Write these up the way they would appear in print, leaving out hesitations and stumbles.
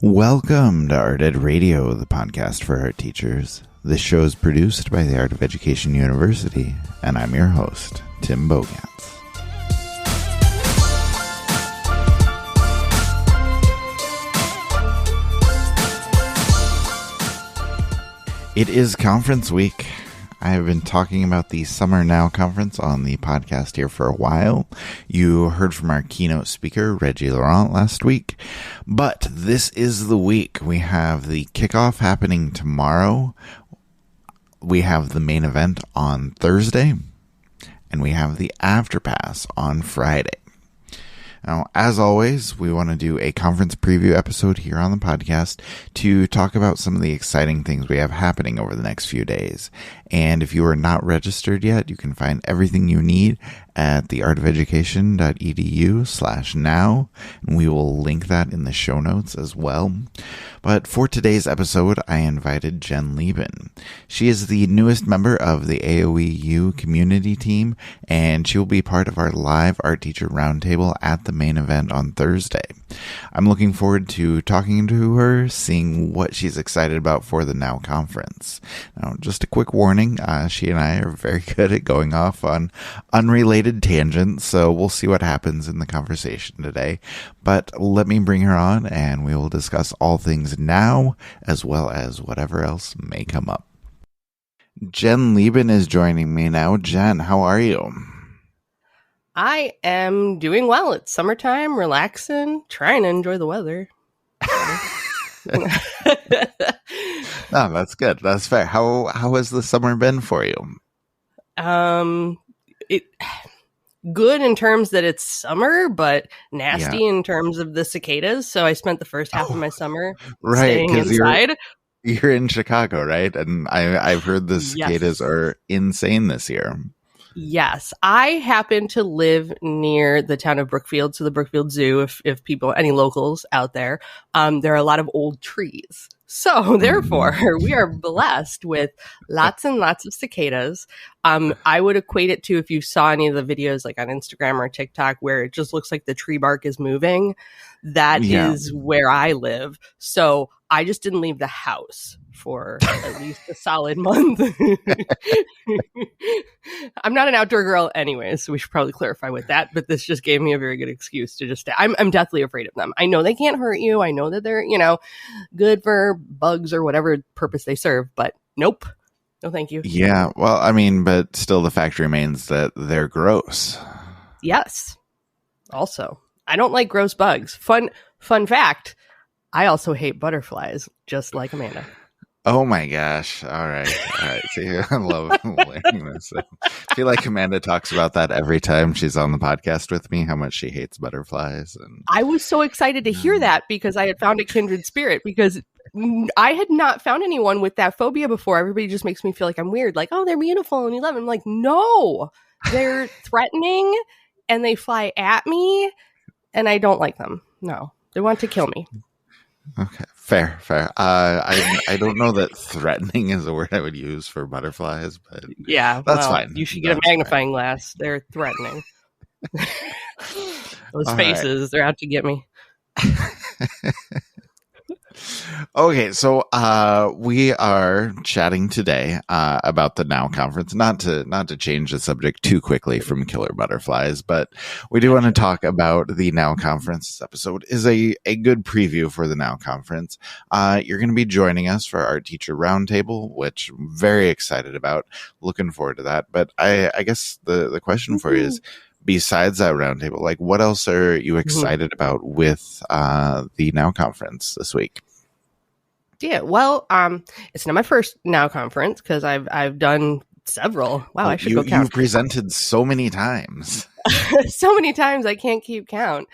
Welcome to Art Ed Radio, the podcast for art teachers. This show is produced by the Art of Education University, and I'm your host, Tim Bogans. It is conference week. I have been talking about the Summer Now conference on the podcast here for a while. You heard from our keynote speaker, Reggie Laurent, last week. But this is the week. We have the kickoff happening tomorrow. We have the main event on Thursday. And we have the afterpass on Friday. Now, as always, we want to do a conference preview episode here on the podcast to talk about some of the exciting things we have happening over the next few days. And if you are not registered yet, you can find everything you need at theartofeducation.edu/now, and we will link that in the show notes as well. But for today's episode, I invited Jen Leban. She is the newest member of the AOEU community team, and she will be part of our live art teacher roundtable at the main event on Thursday. I'm looking forward to talking to her, seeing what she's excited about for the Now conference. Now, just a quick warning, she and I are very good at going off on unrelated tangents, so we'll see what happens in the conversation today. But let me bring her on, and we will discuss all things Now, as well as whatever else may come up. Jen Leban is joining me now. Jen, how are you? I am doing well. It's summertime, relaxing, trying to enjoy the weather. Oh, that's good. That's fair. How has the summer been for you? It good in terms that it's summer, but nasty in terms of the cicadas. So I spent the first half of my summer staying inside. You're in Chicago, right? And I've heard the cicadas are insane this year. Yes, I happen to live near the town of Brookfield, so the Brookfield Zoo, if people, any locals out there, there are a lot of old trees. So therefore, we are blessed with lots and lots of cicadas. I would equate it to if you saw any of the videos like on Instagram or TikTok where it just looks like the tree bark is moving. That is where I live. So I just didn't leave the house for at least a solid month. I'm not an outdoor girl anyway, so we should probably clarify with that. But this just gave me a very good excuse to just stay. I'm deathly afraid of them. I know they can't hurt you. I know that they're, good for bugs or whatever purpose they serve. But nope. No, thank you. Yeah. Well, I mean, but still the fact remains that they're gross. Yes. Also, I don't like gross bugs. Fun fact. I also hate butterflies, just like Amanda. Oh my gosh. All right. See, I love learning this. I feel like Amanda talks about that every time she's on the podcast with me, how much she hates butterflies. And I was so excited to hear that because I had found a kindred spirit, because I had not found anyone with that phobia before. Everybody just makes me feel like I'm weird. Like, oh, they're beautiful and you love them. I'm like, no, they're threatening and they fly at me and I don't like them. No, they want to kill me. Okay, fair. I don't know that threatening is a word I would use for butterflies, but yeah, that's fine. You should get a magnifying glass. They're threatening. Those faces, they're out to get me. Okay, so we are chatting today about the Now conference. Not to change the subject too quickly from killer butterflies, but we do want to talk about the Now conference. This episode is a good preview for the Now conference. You're going to be joining us for our teacher roundtable, which I'm very excited about. Looking forward to that. But I guess the question for you is, besides that roundtable, like what else are you excited about with the Now conference this week? Yeah, well, it's not my first Now conference because I've done several. Wow, I should go count. You've presented so many times. So many times I can't keep count.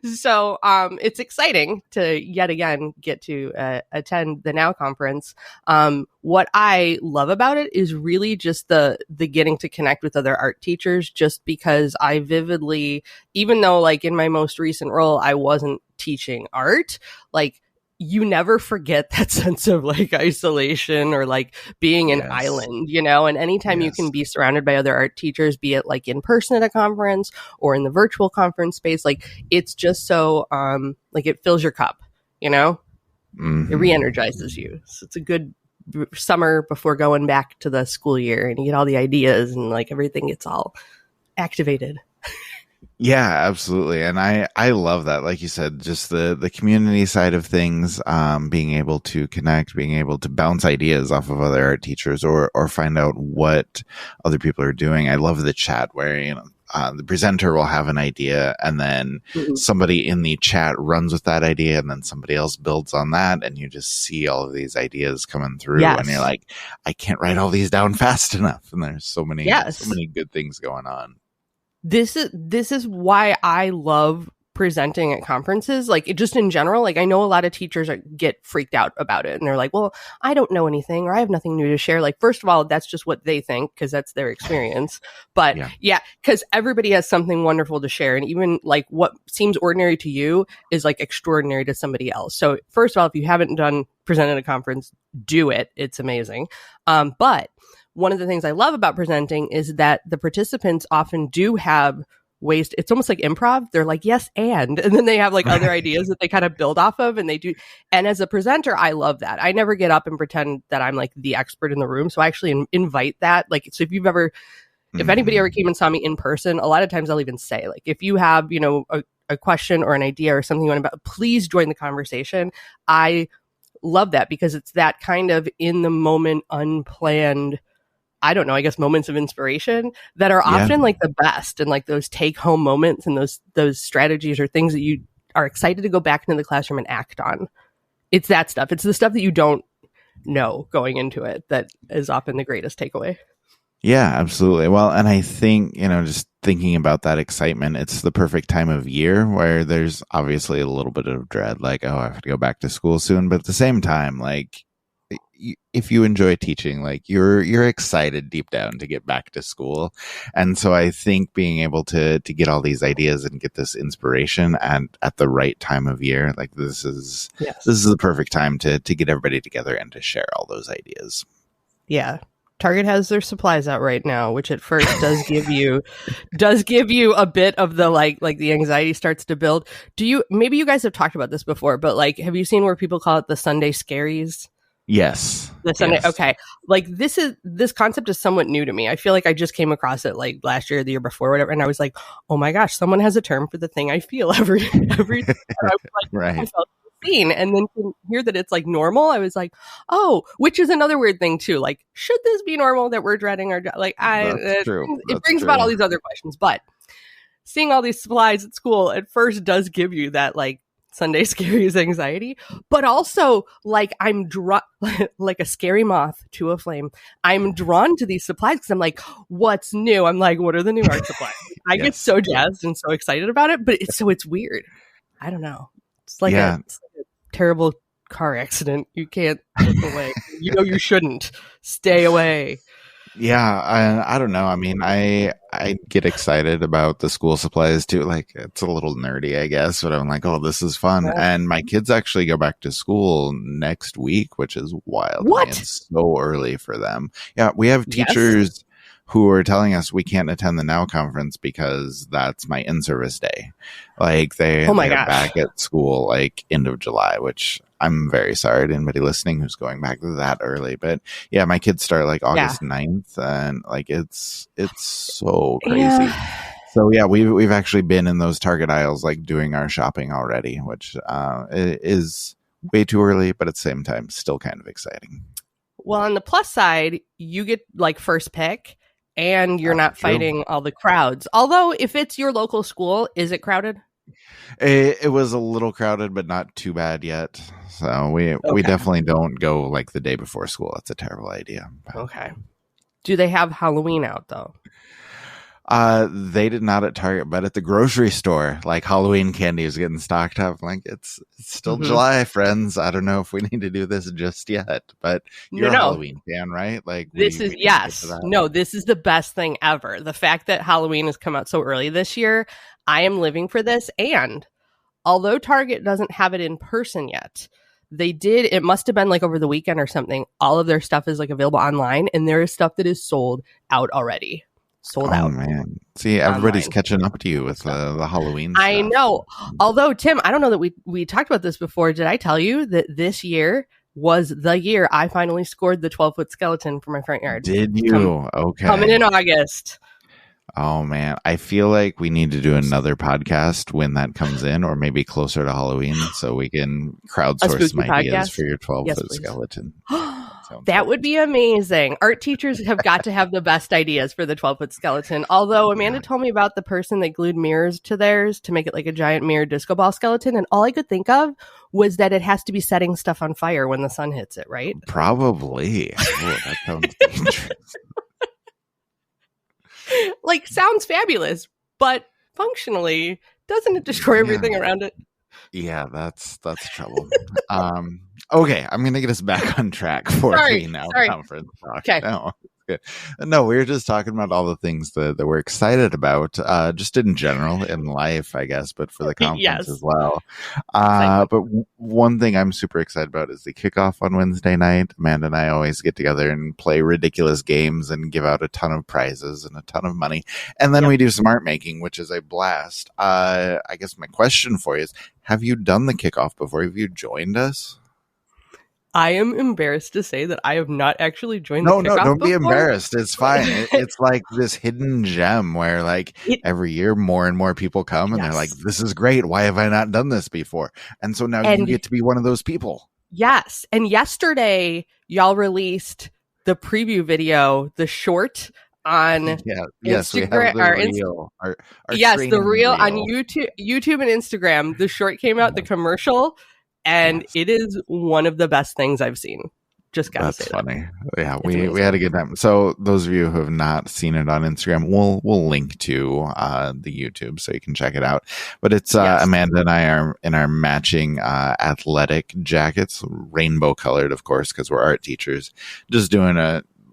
So it's exciting to yet again get to attend the Now conference. What I love about it is really just the getting to connect with other art teachers, just because I vividly, even though like in my most recent role, I wasn't teaching art, like you never forget that sense of like isolation or like being an island, you know, and anytime you can be surrounded by other art teachers, be it like in person at a conference or in the virtual conference space, like it's just so, like it fills your cup, you know, it re-energizes you. So it's a good summer before going back to the school year, and you get all the ideas and like everything gets all activated. Yeah, absolutely. And I love that. Like you said, just the community side of things, being able to connect, being able to bounce ideas off of other art teachers or find out what other people are doing. I love the chat where, you know, the presenter will have an idea and then somebody in the chat runs with that idea and then somebody else builds on that. And you just see all of these ideas coming through and you're like, I can't write all these down fast enough. And there's so many good things going on. This is why I love presenting at conferences. Like just in general, like I know a lot of teachers get freaked out about it and they're like, well, I don't know anything or I have nothing new to share. Like, first of all, that's just what they think because that's their experience. But yeah, because everybody has something wonderful to share. And even like what seems ordinary to you is like extraordinary to somebody else. So first of all, if you haven't presented at a conference, do it. It's amazing. But one of the things I love about presenting is that the participants often do have ways. It's almost like improv. They're like, yes, and then they have like other ideas that they kind of build off of and they do. And as a presenter, I love that. I never get up and pretend that I'm like the expert in the room. So I actually invite that. Like, so if anybody ever came and saw me in person, a lot of times I'll even say like, if you have, you know, a question or an idea or something you want to, please join the conversation. I love that because it's that kind of in the moment, unplanned, I don't know, I guess moments of inspiration that are often like the best and like those take home moments and those strategies or things that you are excited to go back into the classroom and act on. It's that stuff. It's the stuff that you don't know going into it that is often the greatest takeaway. Yeah, absolutely. Well, and I think, you know, just thinking about that excitement, it's the perfect time of year where there's obviously a little bit of dread, like, oh, I have to go back to school soon. But at the same time, like, if you enjoy teaching, like you're excited deep down to get back to school. And so I think being able to get all these ideas and get this inspiration and at the right time of year, like this is the perfect time to get everybody together and to share all those ideas. Yeah. Target has their supplies out right now, which at first does give you a bit of the like the anxiety starts to build. Maybe you guys have talked about this before, but like, have you seen where people call it the Sunday scaries? Yes. The Sunday. Yes. Okay. Like this concept is somewhat new to me. I feel like I just came across it like last year, or the year before, whatever. And I was like, oh my gosh, someone has a term for the thing I feel every time. I was like, right. I felt seen. And then to hear that it's like normal, I was like, oh, which is another weird thing too. Like, should this be normal that we're dreading our like? It brings about all these other questions. But seeing all these supplies at school at first does give you that like Sunday scaries anxiety, but also like I'm like a scary moth to a flame. I'm drawn to these supplies because I'm like, what's new? I'm like, what are the new art supplies? I get so jazzed and so excited about it, but it's weird. I don't know. It's like a terrible car accident. You can't look away. You know you shouldn't. Stay away. Yeah, I don't know. I mean, I get excited about the school supplies too. Like, it's a little nerdy, I guess, but I'm like, oh, this is fun. Yeah. And my kids actually go back to school next week, which is wild. What? It's so early for them. Yeah, we have teachers who are telling us we can't attend the Now conference because that's my in-service day. Like, they're back at school like end of July, which I'm very sorry to anybody listening who's going back that early. But yeah, my kids start like August 9th, and like it's so crazy. Yeah. So yeah, we've actually been in those Target aisles like doing our shopping already, which is way too early, but at the same time still kind of exciting. Well, on the plus side, you get like first pick. And you're not fighting all the crowds. Although, if it's your local school, is it crowded? It was a little crowded, but not too bad yet. So we definitely don't go like the day before school. That's a terrible idea. Okay. Do they have Halloween out though? They did not at Target, but at the grocery store, like Halloween candy is getting stocked up. Like it's still July, friends. I don't know if we need to do this just yet, but you're a Halloween fan, right? Like this is this is the best thing ever. The fact that Halloween has come out so early this year, I am living for this. And although Target doesn't have it in person yet, it must have been like over the weekend or something. All of their stuff is like available online, and there is stuff that is sold out already. Sold out. Man. See, everybody's online. catching up to you with the Halloween stuff. I know. Although, Tim, I don't know that we talked about this before. Did I tell you that this year was the year I finally scored the 12-foot skeleton for my front yard? Did you? Okay. Coming in August. Oh, man. I feel like we need to do another podcast when that comes in, or maybe closer to Halloween, so we can crowdsource some ideas for your 12-foot skeleton. That would be amazing. Art teachers have got to have the best ideas for the 12-foot skeleton. Although Amanda told me about the person that glued mirrors to theirs to make it like a giant mirror disco ball skeleton. And all I could think of was that it has to be setting stuff on fire when the sun hits it, right? Probably. Oh, that sounds dangerous. Like, sounds fabulous, but functionally, doesn't it destroy everything around it? Yeah, that's trouble. Okay, I'm gonna get us back on track for the now conference talk. Okay. No, good. No, we were just talking about all the things that we're excited about, just in general in life, I guess, but for the conference as well. But one thing I'm super excited about is the kickoff on Wednesday night. Amanda and I always get together and play ridiculous games and give out a ton of prizes and a ton of money. And then we do some art making, which is a blast. I guess my question for you is, have you done the kickoff before? Have you joined us? I am embarrassed to say that I have not actually joined the kickoff No, don't be before. embarrassed. It's fine. It's like this hidden gem where like every year more and more people come and they're like, this is great. Why have I not done this before? And so now you get to be one of those people. Yes. And yesterday, y'all released the preview video, the short on Instagram. The reel on YouTube and Instagram. The short came out, the commercial. And it is one of the best things I've seen. Just gotta say that. That's funny. Yeah, we had a good time. So those of you who have not seen it on Instagram, we'll link to the YouTube so you can check it out. But it's Amanda and I are in our matching athletic jackets, rainbow colored, of course, because we're art teachers. Just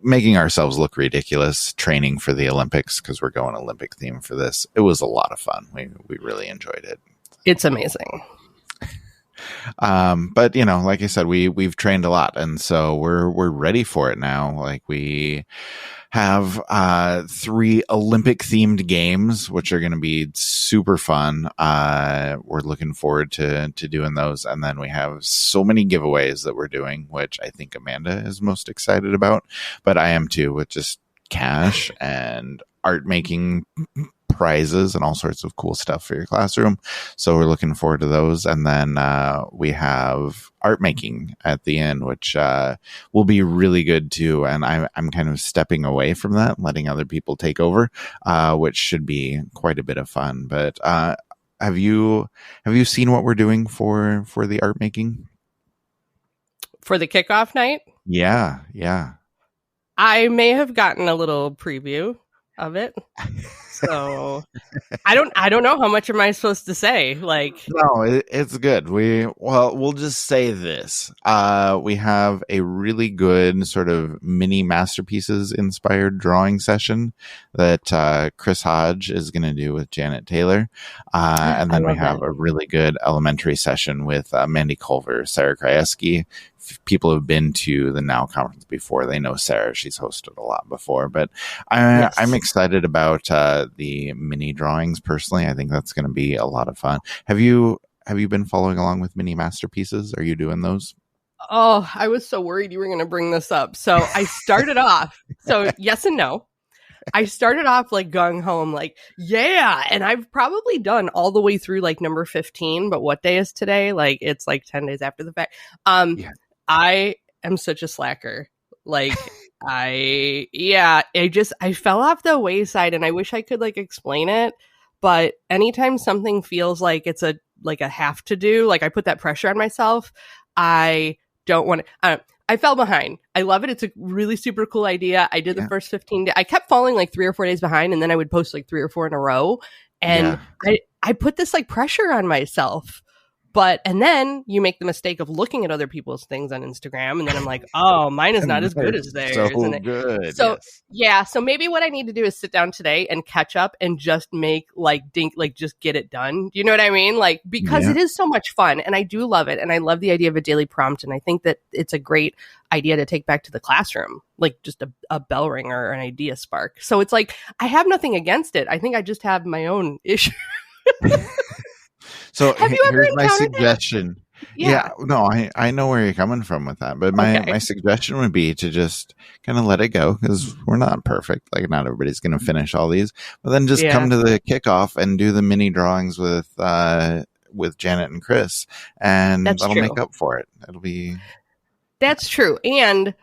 making ourselves look ridiculous, training for the Olympics because we're going Olympic theme for this. It was a lot of fun. We really enjoyed it. It's amazing. But like I said, we've trained a lot, and so we're ready for it now. Like, we have 3 Olympic themed games, which are going to be super fun. We're looking forward to doing those. And then we have so many giveaways that we're doing, which I think Amanda is most excited about, but I am too, with just cash and art making prizes and all sorts of cool stuff for your classroom. So we're looking forward to those. And then we have art making at the end, which will be really good too. And I'm kind of stepping away from that, letting other people take over, which should be quite a bit of fun. But have you seen what we're doing for the art making? For the kickoff night? Yeah. I may have gotten a little preview of it. So I don't know how much am I supposed to say. Like, no, it's good. We'll just say this. We have a really good sort of mini masterpieces inspired drawing session that Chris Hodge is going to do with Janet Taylor. And then we have a really good elementary session with Mandy Culver, Sarah Krajewski. People have been to the Now conference before. They know Sarah. She's hosted a lot before. But I'm excited about the mini drawings personally. I think that's going to be a lot of fun. Have you been following along with mini masterpieces? Are you doing those? Oh, I was so worried you were going to bring this up. So I started off. So yes and no. I started off like gung ho, like, yeah. And I've probably done all the way through like number 15. But what day is today? Like, it's like 10 days after the fact. I am such a slacker. Like, I fell off the wayside, and I wish I could like explain it. But anytime something feels like it's a have to do, like I put that pressure on myself, I don't want to. I fell behind. I love it. It's a really super cool idea. I did the first 15 days. I kept falling like 3 or 4 days behind, and then I would post like 3 or 4 in a row. And I put this like pressure on myself. And then you make the mistake of looking at other people's things on Instagram. And then I'm like, oh, mine is not as good as theirs. So good. So yes. Yeah. So maybe what I need to do is sit down today and catch up and just make just get it done. You know what I mean? Like, because it is so much fun and I do love it. And I love the idea of a daily prompt. And I think that it's a great idea to take back to the classroom, like just a bell ringer or an idea spark. So it's like, I have nothing against it. I think I just have my own issue. So here's my suggestion. Yeah. No, I know where you're coming from with that, but my suggestion would be to just kind of let it go, because we're not perfect. Like, not everybody's going to finish all these, but then just come to the kickoff and do the mini drawings with Janet and Chris, and that'll make up for it. That's true. And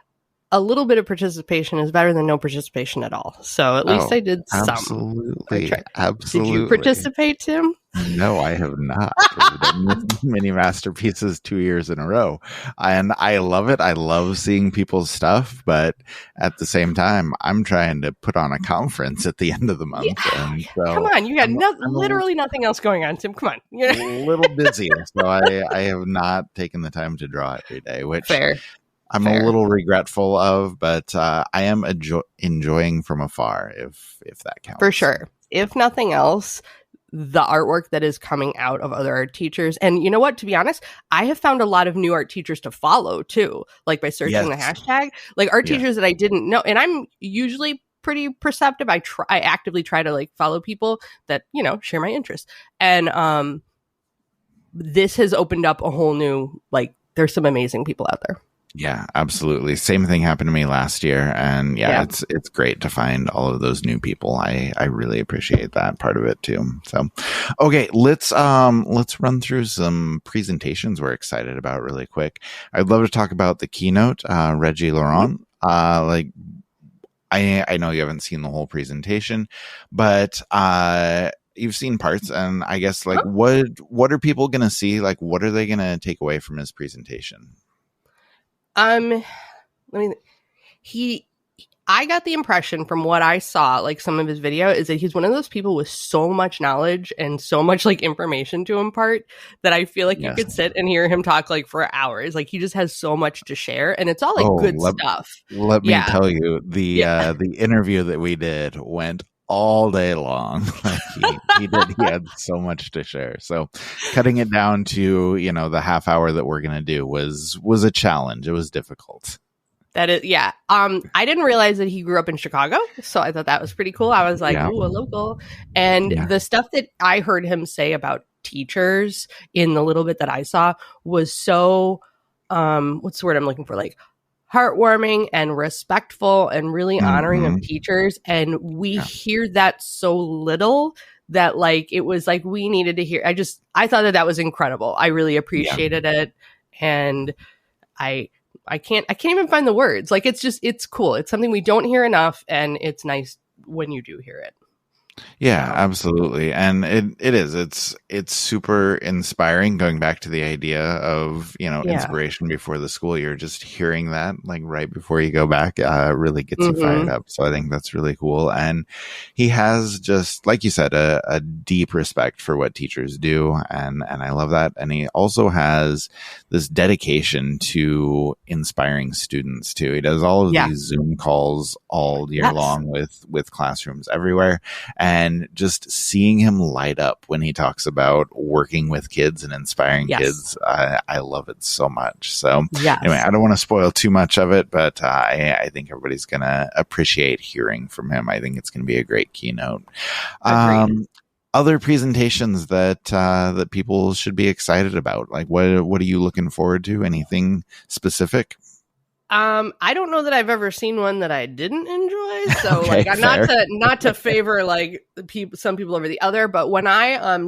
a little bit of participation is better than no participation at all. So at least I did some. Absolutely. Did you participate, Tim? No, I have not. I've done mini masterpieces 2 years in a row. And I love it. I love seeing people's stuff. But at the same time, I'm trying to put on a conference at the end of the month. Yeah. And so come on. You got literally nothing else going on, Tim. Come on. You're a little busy. So I have not taken the time to draw every day, which I'm a little regretful of, but I am enjoying from afar, if that counts. For sure. If nothing else, the artwork that is coming out of other art teachers. And you know what? To be honest, I have found a lot of new art teachers to follow too, like by searching the hashtag, like art teachers that I didn't know. And I'm usually pretty perceptive. I actively try to like follow people that, share my interests. And this has opened up a whole new, like, there's some amazing people out there. Yeah, absolutely. Same thing happened to me last year. And it's great to find all of those new people. I really appreciate that part of it too. So, okay, let's run through some presentations we're excited about really quick. I'd love to talk about the keynote, Reggie Laurent. I know you haven't seen the whole presentation, but you've seen parts, and I guess what are people going to see? Like, what are they going to take away from his presentation? I got the impression from what I saw, like some of his video, is that he's one of those people with so much knowledge and so much like information to impart that I feel like you could sit and hear him talk like for hours. Like, he just has so much to share, and it's all like good stuff. Let me tell you, the interview that we did went all day long. He had so much to share. So cutting it down to, the half hour that we're going to do was a challenge. It was difficult. That is, I didn't realize that he grew up in Chicago, so I thought that was pretty cool. I was like, ooh, a local. And the stuff that I heard him say about teachers in the little bit that I saw was so, what's the word I'm looking for? Like, heartwarming and respectful and really honoring of teachers. And we hear that so little that like, it was like, we needed to hear. I thought that was incredible. I really appreciated it. And I can't even find the words. Like, it's cool. It's something we don't hear enough. And it's nice when you do hear it. Yeah, absolutely. And it is. It's super inspiring, going back to the idea of, inspiration before the school year. Just hearing that like right before you go back really gets you fired up. So I think that's really cool. And he has, just like you said, a deep respect for what teachers do. And I love that. And he also has this dedication to inspiring students too. He does all of these Zoom calls all year long with classrooms everywhere. And just seeing him light up when he talks about working with kids and inspiring kids, I love it so much. So anyway, I don't want to spoil too much of it, but I think everybody's going to appreciate hearing from him. I think it's going to be a great keynote. Other presentations that people should be excited about, like what are you looking forward to? Anything specific? I don't know that I've ever seen one that I didn't enjoy. So I'm not to favor like some people over the other, but when I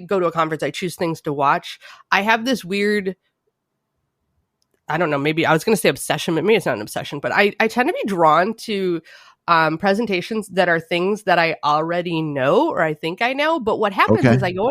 go to a conference, I choose things to watch. I have this weird, I don't know, maybe I was going to say obsession, but maybe it's not an obsession, but I tend to be drawn to presentations that are things that I already know or I think I know. But what happens is I go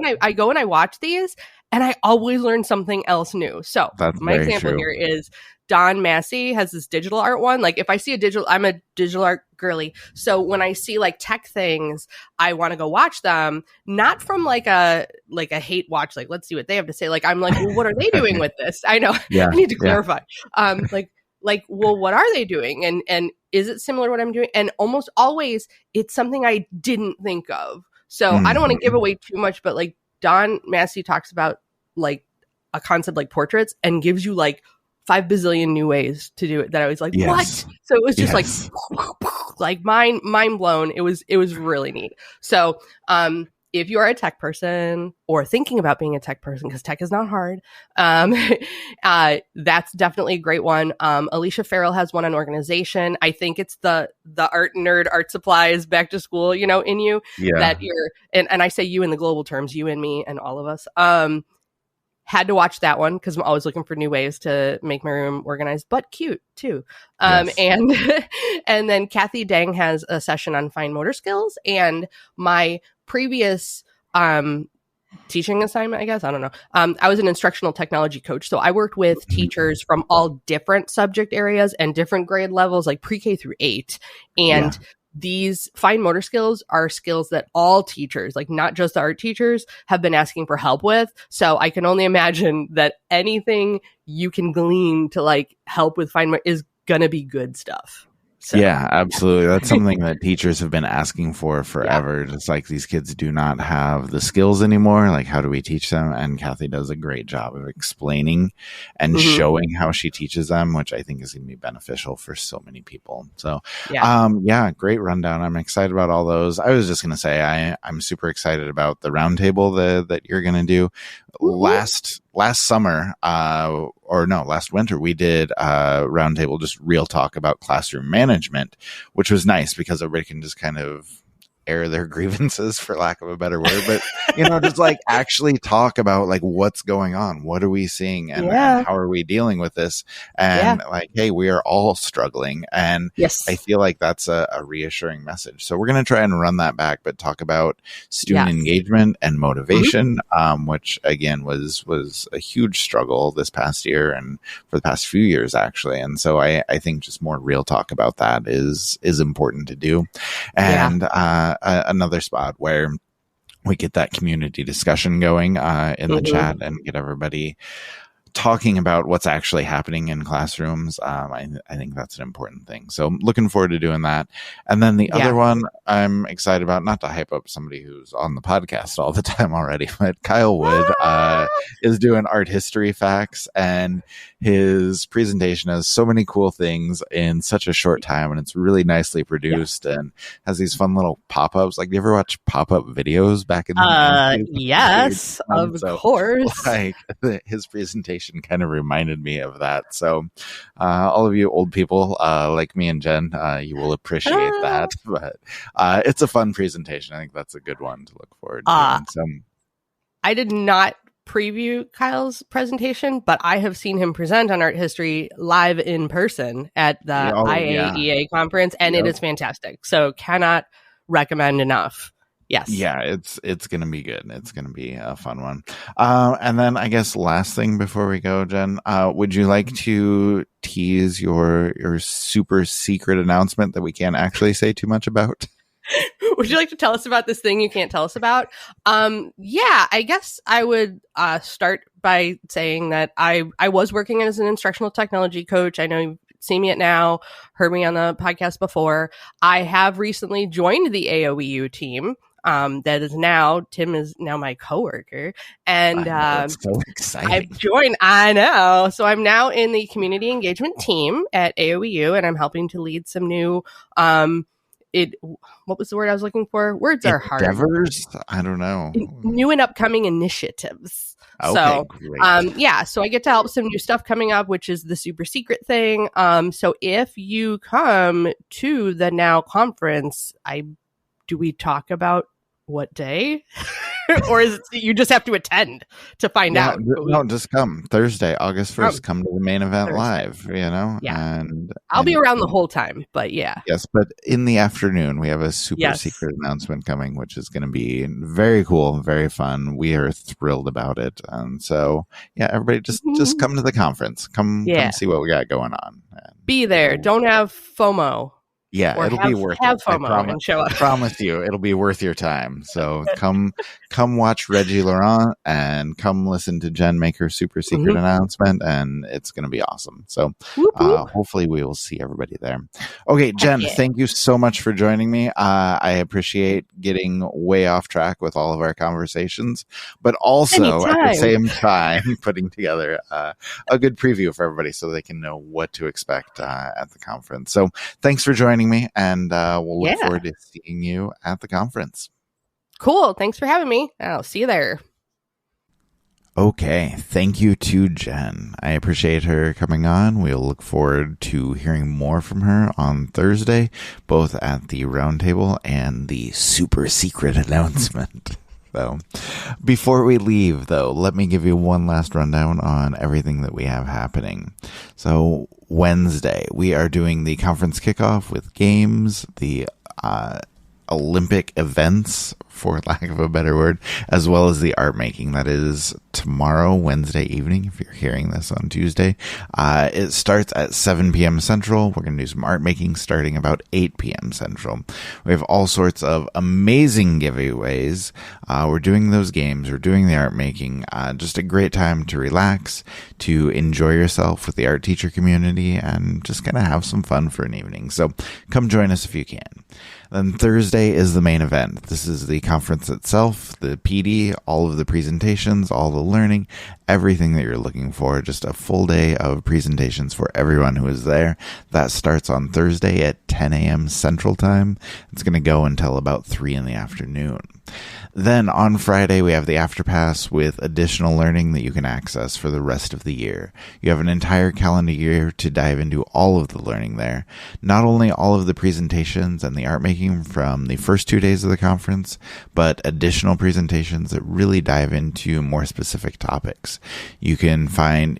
and I watch these, and I always learn something else new. So my example here is Don Massey has this digital art one. Like, if I see I'm a digital art girly. So when I see like tech things, I want to go watch them, not from like a hate watch, like let's see what they have to say. Like I'm like, well, what are they doing with this? I know I need to clarify. Well, what are they doing? And is it similar to what I'm doing? And almost always it's something I didn't think of. So I don't want to give away too much, but like Don Massey talks about like a concept like portraits and gives you like 5 bazillion new ways to do it that I was like, what? So it was just like mind blown. It was really neat. So, if you are a tech person or thinking about being a tech person, because tech is not hard, that's definitely a great one. Alicia Farrell has one on organization. I think it's the art nerd, art supplies, back to school, in you that you're, and I say you in the global terms, you and me and all of us, had to watch that one because I'm always looking for new ways to make my room organized, but cute too. And then Kathy Dang has a session on fine motor skills, and my previous teaching assignment, I guess, I don't know. I was an instructional technology coach, so I worked with teachers from all different subject areas and different grade levels, like pre-K through 8, and these fine motor skills are skills that all teachers, like not just the art teachers, have been asking for help with. So I can only imagine that anything you can glean to like help with fine motor is going to be good stuff. So. Yeah, absolutely. That's something that teachers have been asking for forever. Just like these kids do not have the skills anymore. Like, how do we teach them? And Kathy does a great job of explaining and showing how she teaches them, which I think is going to be beneficial for so many people. So, great rundown. I'm excited about all those. I was just going to say, I'm super excited about the roundtable that you're going to do. Last summer, last winter, we did a roundtable, just real talk about classroom management, which was nice because everybody can just kind of air their grievances, for lack of a better word, but just like actually talk about like what's going on, what are we seeing, and how are we dealing with this, and like, hey, we are all struggling, and I feel like that's a reassuring message. So we're going to try and run that back, but talk about student engagement and motivation, which again was a huge struggle this past year and for the past few years actually. And so I think just more real talk about that is important to do. And another spot where we get that community discussion going in the chat and get everybody talking about what's actually happening in classrooms. I think that's an important thing. So I'm looking forward to doing that. And then the other one I'm excited about, not to hype up somebody who's on the podcast all the time already, but Kyle Wood is doing art history facts, and his presentation has so many cool things in such a short time, and it's really nicely produced and has these fun little pop-ups. Like, do you ever watch pop-up videos back in the 90s? Yes, of course. Like, his presentation kind of reminded me of that. So all of you old people like me and Jen, you will appreciate that. But it's a fun presentation. I think that's a good one to look forward to. I did not preview Kyle's presentation, but I have seen him present on art history live in person at the IAEA conference, and it is fantastic. So cannot recommend enough. Yes. Yeah, it's going to be good. It's going to be a fun one. And then I guess last thing before we go, Jen, would you like to tease your super secret announcement that we can't actually say too much about? Would you like to tell us about this thing you can't tell us about? I guess I would start by saying that I was working as an instructional technology coach. I know you've seen me at Now, heard me on the podcast before. I have recently joined the AOEU team. Tim is now my coworker, and that's so exciting. I've joined. I know. So I'm now in the community engagement team at AOEU, and I'm helping to lead some new what was the word I was looking for? Words are hard. Endeavors? I don't know. New and upcoming initiatives. Okay, so, great. So I get to help some new stuff coming up, which is the super secret thing. So if you come to the Now conference, do we talk about what day? Or is it you just have to attend to find out? No, just come Thursday, August 1st. Come to the main event live, and I'll be around the whole time, but Yes, but in the afternoon, we have a super secret announcement coming, which is going to be very cool, very fun. We are thrilled about it. And so, everybody just come to the conference. Come see what we got going on. Be there. Don't have FOMO. Yeah, or it'll be worth have it. I FOMO and show up. promise you, it'll be worth your time. So come watch Reggie Laurent and come listen to Jen make her super secret announcement, and it's going to be awesome. So Whoop, whoop. hopefully we will see everybody there. Okay, Jen, yeah. thank you so much for joining me. I appreciate getting way off track with all of our conversations, but also at the same time putting together a good preview for everybody so they can know what to expect at the conference. So thanks for joining me, and we'll look forward to seeing you at the conference. Cool. Thanks for having me. I'll see you there. Okay. Thank you to Jen. I appreciate her coming on. We'll look forward to hearing more from her on Thursday, both at the roundtable and the super secret announcement. So before we leave, though, let me give you one last rundown on everything that we have happening. So Wednesday, we are doing the conference kickoff with games, the Olympic events, for lack of a better word, as well as the art making. That is tomorrow, Wednesday evening, if you're hearing this on Tuesday. It starts at 7 p.m. Central. We're going to do some art making starting about 8 p.m. Central. We have all sorts of amazing giveaways. We're doing those games. We're doing the art making. Just a great time to relax, to enjoy yourself with the art teacher community, and just kind of have some fun for an evening. So come join us if you can. Then Thursday is the main event. This is the conference itself, the PD, all of the presentations, all the learning, everything that you're looking for. Just a full day of presentations for everyone who is there. That starts on Thursday at 10 a.m. Central Time. It's going to go until about 3 in the afternoon. Then on Friday, we have the AfterPass with additional learning that you can access for the rest of the year. You have an entire calendar year to dive into all of the learning there. Not only all of the presentations and the art making from the first 2 days of the conference, but additional presentations that really dive into more specific topics. You can find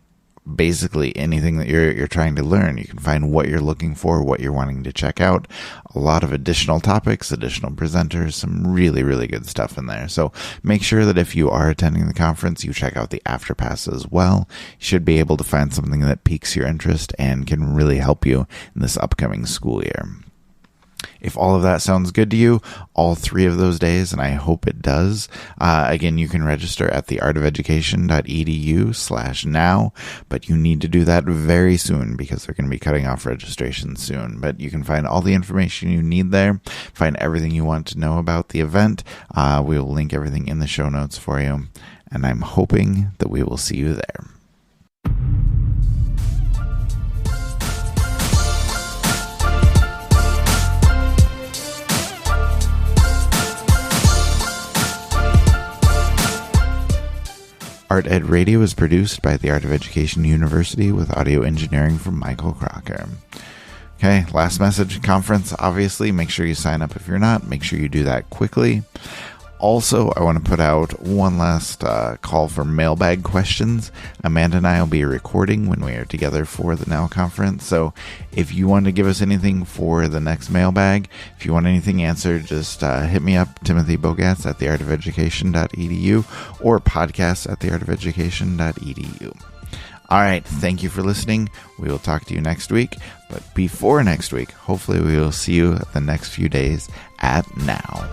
basically anything that you're trying to learn. You can find what you're looking for, what you're wanting to check out. A lot of additional topics, additional presenters, some really, really good stuff in there. So make sure that if you are attending the conference, you check out the AfterPass as well. You should be able to find something that piques your interest and can really help you in this upcoming school year. If all of that sounds good to you, all 3 of those days, and I hope it does, again, you can register at theartofelucation.edu/now, but you need to do that very soon because they're going to be cutting off registration soon. But you can find all the information you need there, find everything you want to know about the event. We will link everything in the show notes for you, and I'm hoping that we will see you there. Art Ed Radio is produced by the Art of Education University with audio engineering from Michael Crocker. Okay, last message, conference, obviously, make sure you sign up if you're not. Make sure you do that quickly. Also, I want to put out one last call for mailbag questions. Amanda and I will be recording when we are together for the NOW conference. So if you want to give us anything for the next mailbag, if you want anything answered, just hit me up, Timothy Bogatz at theartofeducation.edu or podcast at theartofeducation.edu. All right, thank you for listening. We will talk to you next week. But before next week, hopefully we will see you the next few days at NOW.